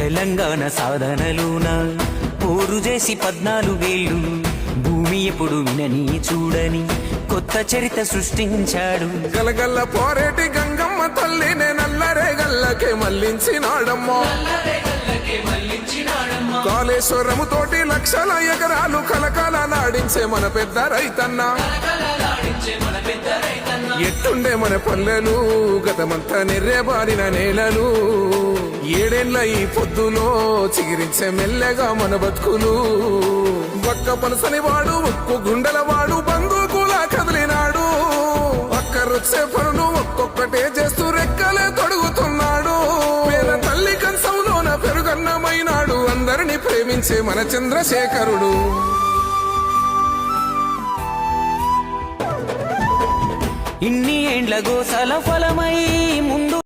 తెలంగాణ సాధనలోన పోరు చేసి 14 ఏళ్ళు భూమి ఎప్పుడు వినని చూడని కొత్త చరిత్ర సృష్టించాడు. గలగల్ల పోరేటి గంగమ్మ తల్లినే నల్లరే గల్లకే మళ్లించినాడమ్మా. కాళేశ్వరము తోటి లక్షల ఎకరాలు కలకాలలాడించే మన పెద్ద రైతన్న. ఎట్టుండే మన పల్లెలు గతమంతా నెర్రెబారిన నేలలు. ఏడేళ్ల ఈ పొద్దులో చిగిరించే మెల్లగా మన బతుకులు. ఒక్క పలసని వాడు ఒక్కు గుండెల వాడు బందూకులా కదిలినాడు. ఒక్క రుచ్చే పనులు ఒక్కొక్కటే చేస్తూ రెక్కలే తొడుగుతున్నాడు. పేద తల్లి కంచంలోన పెరుగన్నమైనాడు. అందరినీ ప్రేమించే మన చంద్రశేఖరుడు. ఇన్ని ఏండ్ల గోసల ఫలమై ముందు